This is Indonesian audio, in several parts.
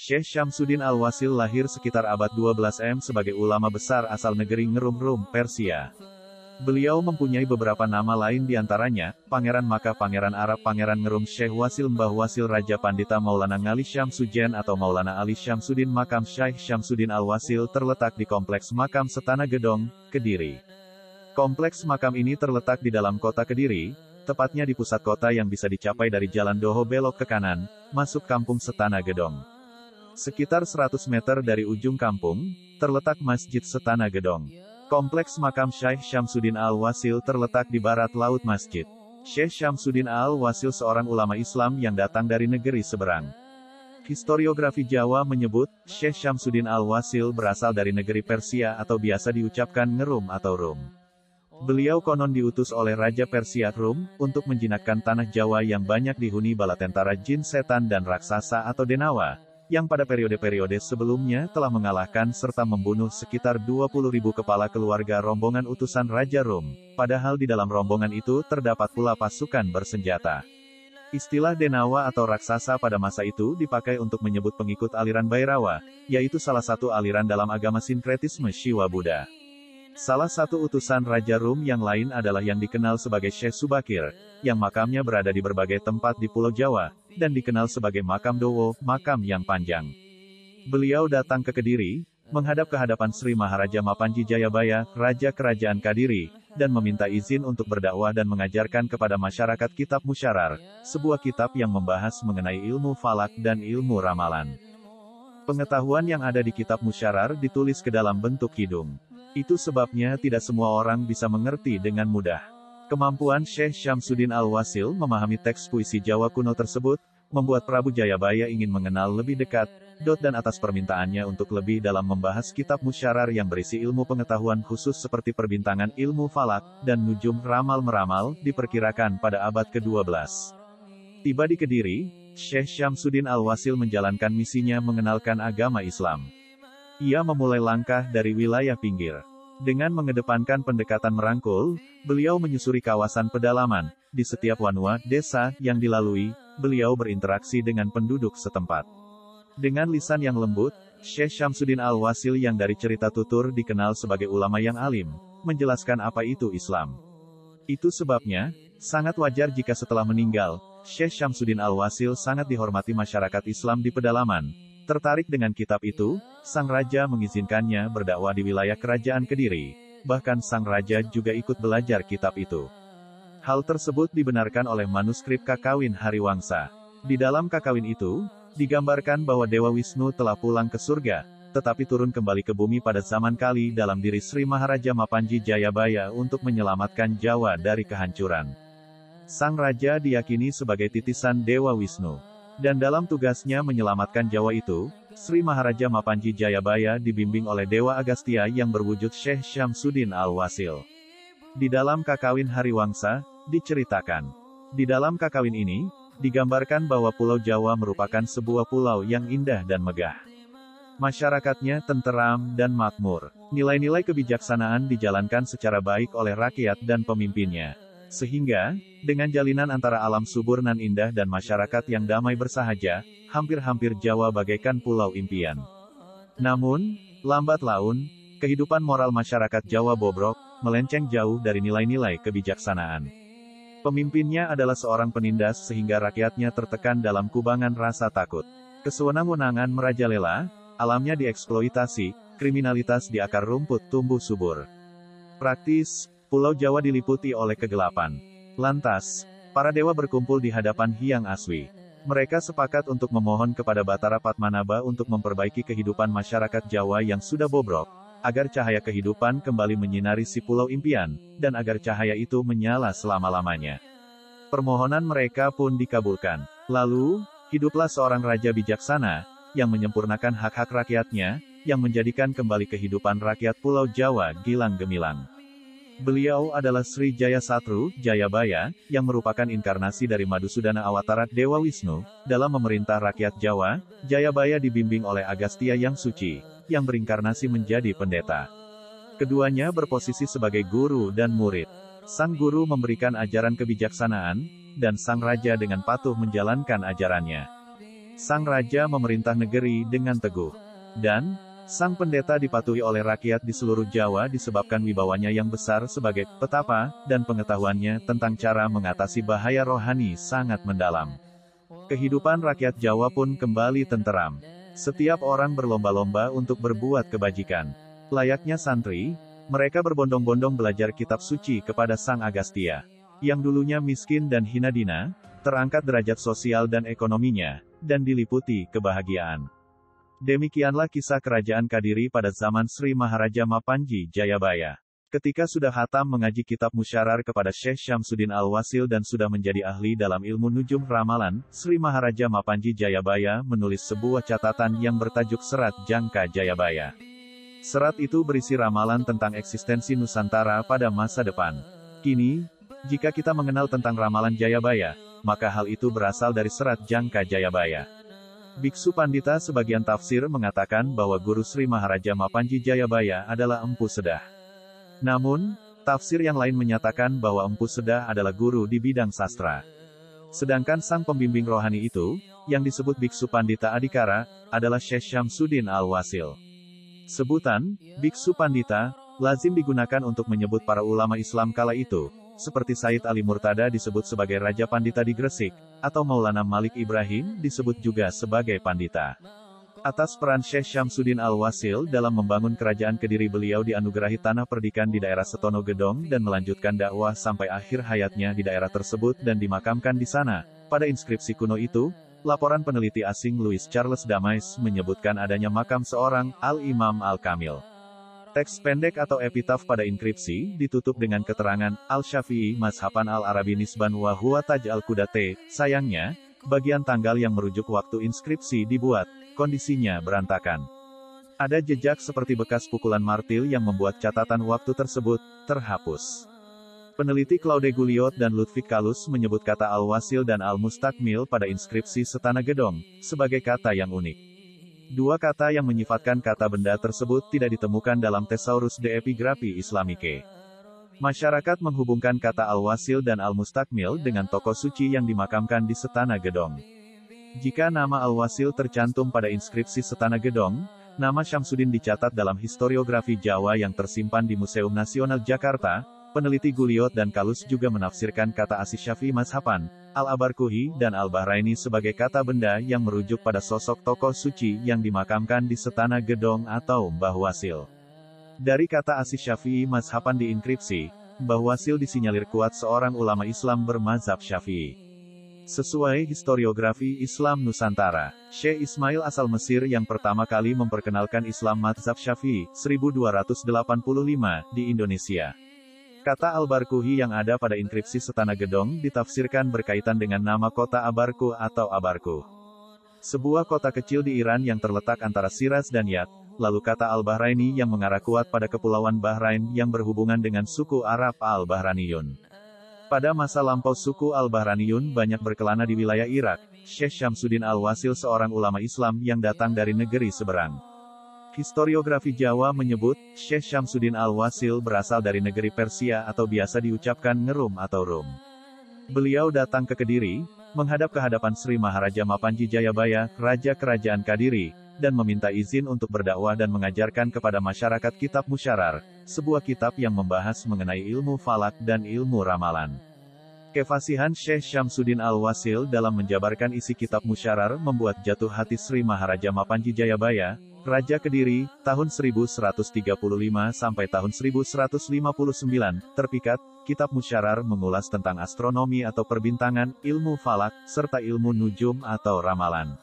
Syekh Syamsuddin Al-Wasil lahir sekitar abad 12 M sebagai ulama besar asal negeri Ngerum, Persia. Beliau mempunyai beberapa nama lain diantaranya, Pangeran Makkah, Pangeran Arab, Pangeran Ngerum, Syekh Wasil, Mbah Wasil, Raja Pandita Maulana Ngali Syamsuddin atau Maulana Ali Syamsuddin. Makam Syekh Syamsuddin Al-Wasil terletak di Kompleks Makam Setana Gedong, Kediri. Kompleks makam ini terletak di dalam kota Kediri, tepatnya di pusat kota yang bisa dicapai dari Jalan Doho belok ke kanan, masuk Kampung Setana Gedong. Sekitar 100 meter dari ujung kampung, terletak Masjid Setana Gedong. Kompleks makam Syekh Syamsuddin Al-Wasil terletak di barat laut masjid. Syekh Syamsuddin Al-Wasil seorang ulama Islam yang datang dari negeri seberang. Historiografi Jawa menyebut, Syekh Syamsuddin Al-Wasil berasal dari negeri Persia atau biasa diucapkan Ngerum atau Rum. Beliau konon diutus oleh Raja Persia Rum, untuk menjinakkan tanah Jawa yang banyak dihuni bala tentara jin, setan dan raksasa atau denawa, yang pada periode-periode sebelumnya telah mengalahkan serta membunuh sekitar 20.000 kepala keluarga rombongan utusan Raja Rum, padahal di dalam rombongan itu terdapat pula pasukan bersenjata. Istilah denawa atau raksasa pada masa itu dipakai untuk menyebut pengikut aliran Bhairava, yaitu salah satu aliran dalam agama sinkretisme Shiva Buddha. Salah satu utusan Raja Rum yang lain adalah yang dikenal sebagai Syekh Subakir, yang makamnya berada di berbagai tempat di Pulau Jawa, dan dikenal sebagai Makam Dowo, makam yang panjang. Beliau datang ke Kediri, menghadap ke hadapan Sri Maharaja Mapanji Jayabaya, Raja Kerajaan Kadiri, dan meminta izin untuk berdakwah dan mengajarkan kepada masyarakat kitab Musyarar, sebuah kitab yang membahas mengenai ilmu falak dan ilmu ramalan. Pengetahuan yang ada di kitab Musyarar ditulis ke dalam bentuk hidung. Itu sebabnya tidak semua orang bisa mengerti dengan mudah. Kemampuan Syekh Syamsuddin Al-Wasil memahami teks puisi Jawa kuno tersebut, membuat Prabu Jayabaya ingin mengenal lebih dekat, dan atas permintaannya untuk lebih dalam membahas kitab Musyarar yang berisi ilmu pengetahuan khusus seperti perbintangan, ilmu falak, dan nujum, ramal-meramal, diperkirakan pada abad ke-12. Tiba di Kediri, Syekh Syamsuddin Al-Wasil menjalankan misinya mengenalkan agama Islam. Ia memulai langkah dari wilayah pinggir. Dengan mengedepankan pendekatan merangkul, beliau menyusuri kawasan pedalaman. Di setiap wanua, desa, yang dilalui, beliau berinteraksi dengan penduduk setempat. Dengan lisan yang lembut, Syekh Syamsuddin Al-Wasil yang dari cerita tutur dikenal sebagai ulama yang alim, menjelaskan apa itu Islam. Itu sebabnya, sangat wajar jika setelah meninggal, Syekh Syamsuddin Al-Wasil sangat dihormati masyarakat Islam di pedalaman. Tertarik dengan kitab itu, sang raja mengizinkannya berdakwah di wilayah kerajaan Kediri. Bahkan sang raja juga ikut belajar kitab itu. Hal tersebut dibenarkan oleh manuskrip Kakawin Hariwangsa. Di dalam Kakawin itu, digambarkan bahwa Dewa Wisnu telah pulang ke surga, tetapi turun kembali ke bumi pada zaman Kali dalam diri Sri Maharaja Mapanji Jayabaya untuk menyelamatkan Jawa dari kehancuran. Sang raja diyakini sebagai titisan Dewa Wisnu. Dan dalam tugasnya menyelamatkan Jawa itu, Sri Maharaja Mapanji Jayabaya dibimbing oleh Dewa Agastya yang berwujud Syekh Syamsuddin Al-Wasil. Di dalam Kakawin Hariwangsa, diceritakan. Di dalam Kakawin ini, digambarkan bahwa Pulau Jawa merupakan sebuah pulau yang indah dan megah. Masyarakatnya tenteram dan makmur. Nilai-nilai kebijaksanaan dijalankan secara baik oleh rakyat dan pemimpinnya. Sehingga, dengan jalinan antara alam subur nan indah dan masyarakat yang damai bersahaja, hampir-hampir Jawa bagaikan pulau impian. Namun, lambat laun, kehidupan moral masyarakat Jawa bobrok, melenceng jauh dari nilai-nilai kebijaksanaan. Pemimpinnya adalah seorang penindas sehingga rakyatnya tertekan dalam kubangan rasa takut. Kesewenang-wenangan merajalela, alamnya dieksploitasi, kriminalitas di akar rumput tumbuh subur. Praktis, Pulau Jawa diliputi oleh kegelapan. Lantas, para dewa berkumpul di hadapan Hyang Aswi. Mereka sepakat untuk memohon kepada Batara Padmanaba untuk memperbaiki kehidupan masyarakat Jawa yang sudah bobrok, agar cahaya kehidupan kembali menyinari si pulau impian, dan agar cahaya itu menyala selama-lamanya. Permohonan mereka pun dikabulkan. Lalu, hiduplah seorang raja bijaksana, yang menyempurnakan hak-hak rakyatnya, yang menjadikan kembali kehidupan rakyat Pulau Jawa gilang gemilang. Beliau adalah Sri Jaya Satru, Jayabaya, yang merupakan inkarnasi dari Madusudana Awatara Dewa Wisnu. Dalam memerintah rakyat Jawa, Jayabaya dibimbing oleh Agastya yang suci, yang berinkarnasi menjadi pendeta. Keduanya berposisi sebagai guru dan murid. Sang guru memberikan ajaran kebijaksanaan, dan sang raja dengan patuh menjalankan ajarannya. Sang raja memerintah negeri dengan teguh. Dan, sang pendeta dipatuhi oleh rakyat di seluruh Jawa disebabkan wibawanya yang besar sebagai petapa, dan pengetahuannya tentang cara mengatasi bahaya rohani sangat mendalam. Kehidupan rakyat Jawa pun kembali tenteram. Setiap orang berlomba-lomba untuk berbuat kebajikan. Layaknya santri, mereka berbondong-bondong belajar kitab suci kepada Sang Agastya. Yang dulunya miskin dan hina dina, terangkat derajat sosial dan ekonominya, dan diliputi kebahagiaan. Demikianlah kisah kerajaan Kadiri pada zaman Sri Maharaja Mapanji Jayabaya. Ketika sudah khatam mengaji kitab Musyarar kepada Syekh Syamsuddin Al-Wasil dan sudah menjadi ahli dalam ilmu nujum ramalan, Sri Maharaja Mapanji Jayabaya menulis sebuah catatan yang bertajuk Serat Jangka Jayabaya. Serat itu berisi ramalan tentang eksistensi Nusantara pada masa depan. Kini, jika kita mengenal tentang ramalan Jayabaya, maka hal itu berasal dari Serat Jangka Jayabaya. Biksu Pandita sebagian tafsir mengatakan bahwa guru Sri Maharaja Mapanji Jayabaya adalah Empu Sedah. Namun, tafsir yang lain menyatakan bahwa Empu Sedah adalah guru di bidang sastra. Sedangkan sang pembimbing rohani itu, yang disebut Biksu Pandita Adikara, adalah Syekh Syamsuddin Al-Wasil. Sebutan, Biksu Pandita, lazim digunakan untuk menyebut para ulama Islam kala itu, seperti Said Ali Murtada disebut sebagai Raja Pandita di Gresik, atau Maulana Malik Ibrahim disebut juga sebagai Pandita. Atas peran Syekh Syamsuddin Al-Wasil dalam membangun kerajaan Kediri, beliau dianugerahi tanah perdikan di daerah Setono Gedong dan melanjutkan dakwah sampai akhir hayatnya di daerah tersebut dan dimakamkan di sana. Pada inskripsi kuno itu, laporan peneliti asing Louis Charles Damais menyebutkan adanya makam seorang Al-Imam Al-Kamil. Teks pendek atau epitaf pada inskripsi ditutup dengan keterangan, Al-Syafi'i Mazhaban Al-Arabi Nisban wa huwa Taj Al-Qudate. Sayangnya, bagian tanggal yang merujuk waktu inskripsi dibuat, kondisinya berantakan. Ada jejak seperti bekas pukulan martil yang membuat catatan waktu tersebut terhapus. Peneliti Claude Gulliot dan Ludwig Kalus menyebut kata Al-Wasil dan Al-Mustakmil pada inskripsi Setana Gedong, sebagai kata yang unik. Dua kata yang menyifatkan kata benda tersebut tidak ditemukan dalam Thesaurus de Epigraphie Islamique. Masyarakat menghubungkan kata Al-Wasil dan Al-Mustakmil dengan tokoh suci yang dimakamkan di Setana Gedong. Jika nama Al-Wasil tercantum pada inskripsi Setana Gedong, nama Syamsuddin dicatat dalam historiografi Jawa yang tersimpan di Museum Nasional Jakarta. Peneliti Gulliot dan Kalus juga menafsirkan kata As-Syafi'i Mazhaban, Al-Abarkuhi, dan Al-Bahraini sebagai kata benda yang merujuk pada sosok tokoh suci yang dimakamkan di Setana Gedong atau Mbah Wasil. Dari kata As-Syafi'i Mazhaban di inskripsi, Mbah Wasil disinyalir kuat seorang ulama Islam bermazhab Syafi'i. Sesuai historiografi Islam Nusantara, Syekh Ismail asal Mesir yang pertama kali memperkenalkan Islam mazhab Syafi'i, 1285, di Indonesia. Kata Al-Barkuhi yang ada pada inskripsi Setana Gedong ditafsirkan berkaitan dengan nama kota Abarku atau Abarku. Sebuah kota kecil di Iran yang terletak antara Shiraz dan Yat. Lalu kata Al-Bahraini yang mengarah kuat pada kepulauan Bahrain yang berhubungan dengan suku Arab Al-Bahraniyun. Pada masa lampau suku Al-Bahraniyun banyak berkelana di wilayah Irak. Syekh Syamsuddin Al-Wasil seorang ulama Islam yang datang dari negeri seberang. Historiografi Jawa menyebut, Syekh Syamsuddin Al-Wasil berasal dari negeri Persia atau biasa diucapkan Ngerum atau Rum. Beliau datang ke Kediri, menghadap ke hadapan Sri Maharaja Mapanji Jayabaya, Raja Kerajaan Kadiri, dan meminta izin untuk berdakwah dan mengajarkan kepada masyarakat kitab Musyarar, sebuah kitab yang membahas mengenai ilmu falak dan ilmu ramalan. Kefasihan Syekh Syamsuddin Al-Wasil dalam menjabarkan isi kitab Musyarar membuat jatuh hati Sri Maharaja Mapanji Jayabaya, Raja Kediri, tahun 1135 sampai tahun 1159, terpikat. Kitab Musyarar mengulas tentang astronomi atau perbintangan, ilmu falak, serta ilmu nujum atau ramalan.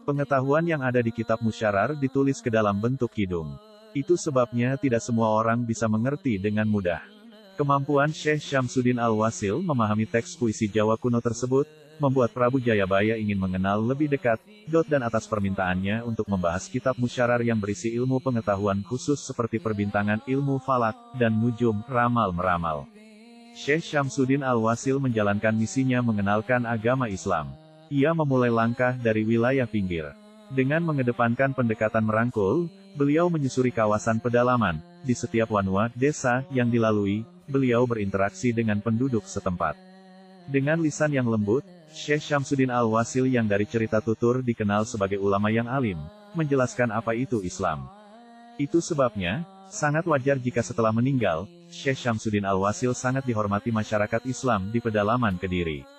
Pengetahuan yang ada di kitab Musyarar ditulis ke dalam bentuk kidung. Itu sebabnya tidak semua orang bisa mengerti dengan mudah. Kemampuan Syekh Syamsuddin Al-Wasil memahami teks puisi Jawa kuno tersebut, membuat Prabu Jayabaya ingin mengenal lebih dekat, dan atas permintaannya untuk membahas kitab Musyarar yang berisi ilmu pengetahuan khusus seperti perbintangan, ilmu falak, dan nujum, ramal-meramal. Syekh Syamsuddin Al-Wasil menjalankan misinya mengenalkan agama Islam. Ia memulai langkah dari wilayah pinggir. Dengan mengedepankan pendekatan merangkul, beliau menyusuri kawasan pedalaman. Di setiap wanua, desa, yang dilalui, beliau berinteraksi dengan penduduk setempat. Dengan lisan yang lembut, Syekh Syamsuddin Al-Wasil yang dari cerita tutur dikenal sebagai ulama yang alim, menjelaskan apa itu Islam. Itu sebabnya, sangat wajar jika setelah meninggal, Syekh Syamsuddin Al-Wasil sangat dihormati masyarakat Islam di pedalaman Kediri.